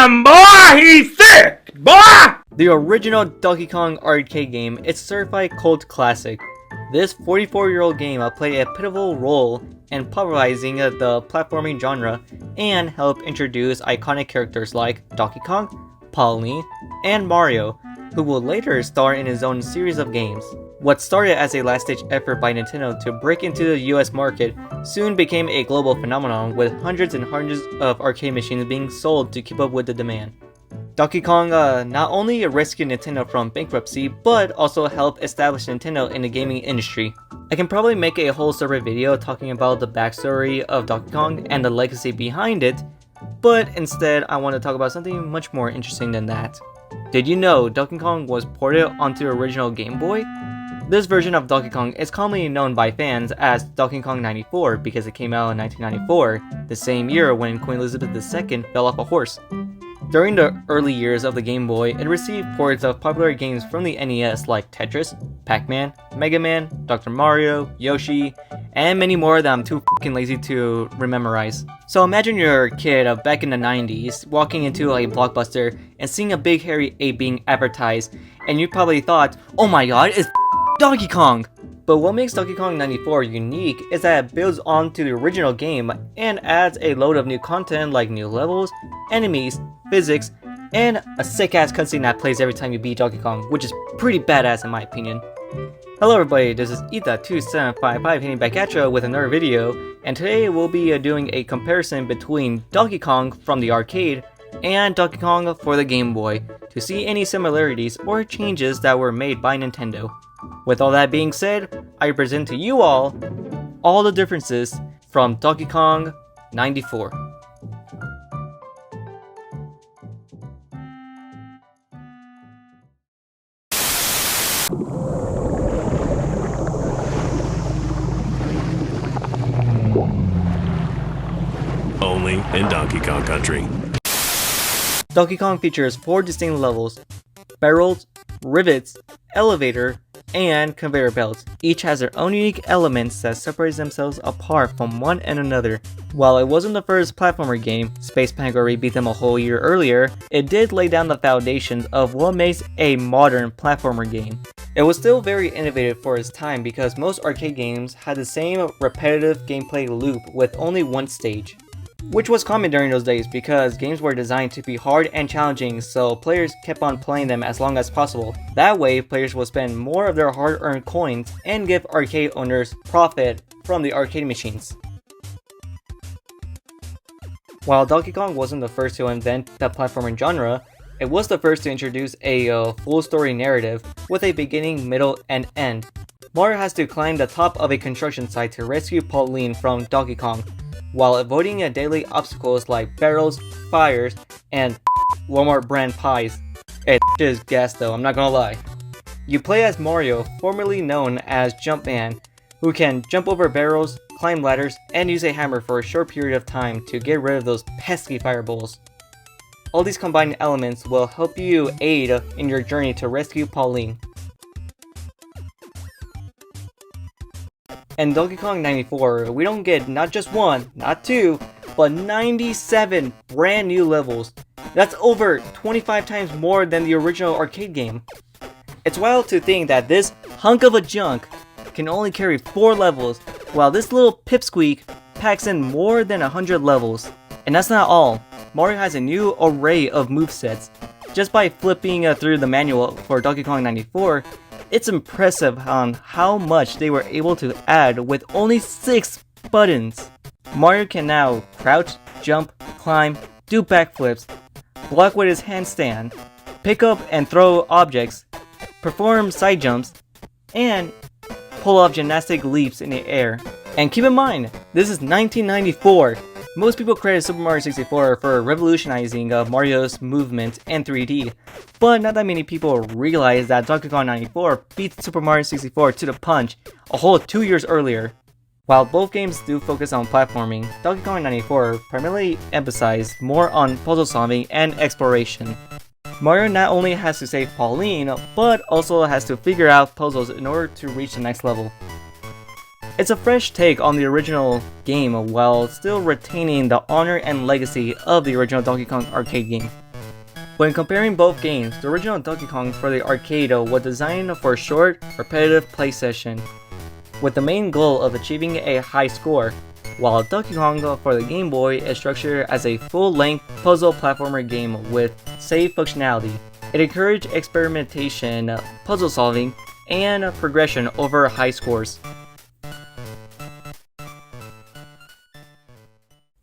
him, boy! He's sick, boy! The original Donkey Kong arcade game is a certified cult classic. This 44-year-old game played a pivotal role in popularizing the platforming genre and helped introduce iconic characters like Donkey Kong, Pauline, and Mario, who would later star in his own series of games. What started as a last-ditch effort by Nintendo to break into the US market soon became a global phenomenon, with hundreds and hundreds of arcade machines being sold to keep up with the demand. Donkey Kong not only rescued Nintendo from bankruptcy, but also helped establish Nintendo in the gaming industry. I can probably make a whole separate video talking about the backstory of Donkey Kong and the legacy behind it, but instead I want to talk about something much more interesting than that. Did you know Donkey Kong was ported onto the original Game Boy? This version of Donkey Kong is commonly known by fans as Donkey Kong 94 because it came out in 1994, the same year when Queen Elizabeth II fell off a horse. During the early years of the Game Boy, it received ports of popular games from the NES like Tetris, Pac-Man, Mega Man, Dr. Mario, Yoshi, and many more that I'm too fucking lazy to rememorize. So imagine you're a kid back in the 90s walking into a Blockbuster and seeing a big hairy ape being advertised, and you probably thought, oh my god, it's Donkey Kong! But what makes Donkey Kong 94 unique is that it builds onto the original game and adds a load of new content like new levels, enemies, physics, and a sick-ass cutscene that plays every time you beat Donkey Kong, which is pretty badass in my opinion. Hello everybody, this is Ita2755 hitting back at you with another video, and today we'll be doing a comparison between Donkey Kong from the arcade and Donkey Kong for the Game Boy to see any similarities or changes that were made by Nintendo. With all that being said, I present to you all the differences from Donkey Kong 94. Only in Donkey Kong Country. Donkey Kong features 4 distinct levels: barrels, rivets, elevator, and conveyor belts. Each has their own unique elements that separate themselves apart from one and another. While it wasn't the first platformer game, Space Panic already beat them a whole year earlier, it did lay down the foundations of what makes a modern platformer game. It was still very innovative for its time because most arcade games had the same repetitive gameplay loop with only one stage, which was common during those days because games were designed to be hard and challenging, so players kept on playing them as long as possible. That way, players will spend more of their hard-earned coins and give arcade owners profit from the arcade machines. While Donkey Kong wasn't the first to invent the platforming genre, it was the first to introduce a full story narrative with a beginning, middle, and end. Mario has to climb the top of a construction site to rescue Pauline from Donkey Kong, while avoiding daily obstacles like barrels, fires, and Walmart brand pies. It is gas though, I'm not gonna lie. You play as Mario, formerly known as Jumpman, who can jump over barrels, climb ladders, and use a hammer for a short period of time to get rid of those pesky fireballs. All these combined elements will help you aid in your journey to rescue Pauline. In Donkey Kong 94, we don't get not just one, not two, but 97 brand new levels. That's over 25 times more than the original arcade game. It's wild to think that this hunk of a junk can only carry 4 levels, while this little pipsqueak packs in more than 100 levels. And that's not all. Mario has a new array of movesets. Just by flipping through the manual for Donkey Kong 94, it's impressive on how much they were able to add with only 6 buttons. Mario can now crouch, jump, climb, do backflips, block with his handstand, pick up and throw objects, perform side jumps, and pull off gymnastic leaps in the air. And keep in mind, this is 1994. Most people credit Super Mario 64 for revolutionizing Mario's movement in 3D, but not that many people realize that Donkey Kong 94 beat Super Mario 64 to the punch a whole 2 years earlier. While both games do focus on platforming, Donkey Kong 94 primarily emphasized more on puzzle solving and exploration. Mario not only has to save Pauline, but also has to figure out puzzles in order to reach the next level. It's a fresh take on the original game while still retaining the honor and legacy of the original Donkey Kong arcade game. When comparing both games, the original Donkey Kong for the arcade was designed for a short, repetitive play session, with the main goal of achieving a high score, while Donkey Kong for the Game Boy is structured as a full-length puzzle platformer game with save functionality. It encouraged experimentation, puzzle solving, and progression over high scores.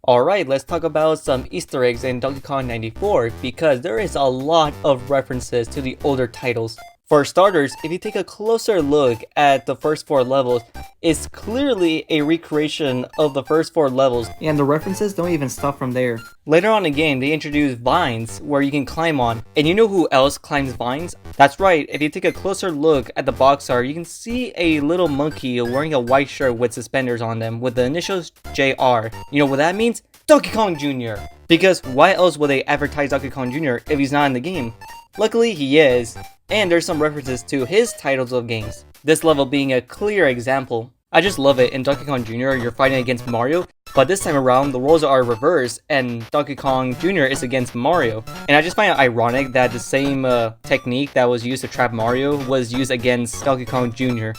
Alright, let's talk about some Easter eggs in Donkey Kong 94 because there is a lot of references to the older titles. For starters, if you take a closer look at the first 4 levels, it's clearly a recreation of the first 4 levels, and the references don't even stop from there. Later on in the game, they introduce vines where you can climb on, and you know who else climbs vines? That's right, if you take a closer look at the box art, you can see a little monkey wearing a white shirt with suspenders on them with the initials JR. You know what that means? Donkey Kong Jr. Because why else would they advertise Donkey Kong Jr. if he's not in the game? Luckily he is, and there's some references to his titles of games, this level being a clear example. I just love it. In Donkey Kong Jr. you're fighting against Mario, but this time around the roles are reversed and Donkey Kong Jr. is against Mario. And I just find it ironic that the same technique that was used to trap Mario was used against Donkey Kong Jr.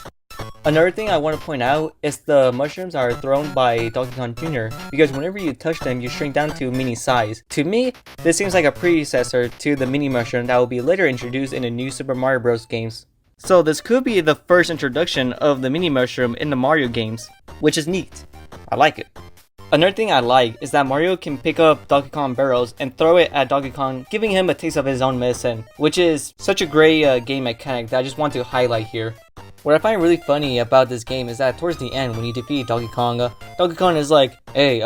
Another thing I want to point out is the mushrooms are thrown by Donkey Kong Jr. because whenever you touch them, you shrink down to mini size. To me, this seems like a predecessor to the mini mushroom that will be later introduced in the new Super Mario Bros. Games. So this could be the first introduction of the mini mushroom in the Mario games, which is neat. I like it. Another thing I like is that Mario can pick up Donkey Kong barrels and throw it at Donkey Kong, giving him a taste of his own medicine, which is such a great game mechanic that I just want to highlight here. What I find really funny about this game is that towards the end, when you defeat Donkey Kong is like, hey,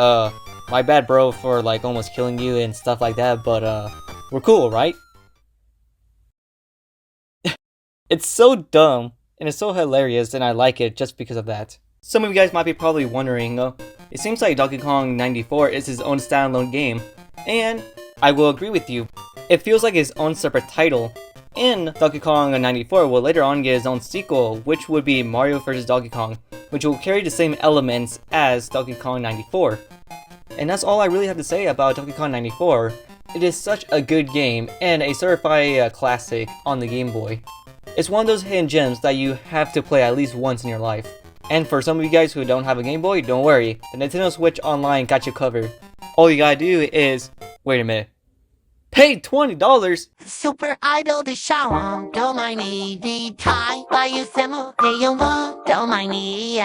my bad bro for like almost killing you and stuff like that, but we're cool, right? It's so dumb, and it's so hilarious, and I like it just because of that. Some of you guys might be probably wondering, it seems like Donkey Kong 94 is his own standalone game, and I will agree with you. It feels like his own separate title, and Donkey Kong 94 will later on get his own sequel, which would be Mario vs. Donkey Kong, which will carry the same elements as Donkey Kong 94. And that's all I really have to say about Donkey Kong 94. It is such a good game, and a certified classic on the Game Boy. It's one of those hidden gems that you have to play at least once in your life. And for some of you guys who don't have a Game Boy, don't worry, the Nintendo Switch Online got you covered. All you gotta do is, wait a minute, pay $20! Super Idol the Sharon, don't mind me, the tie by you, Semo, don't mind me,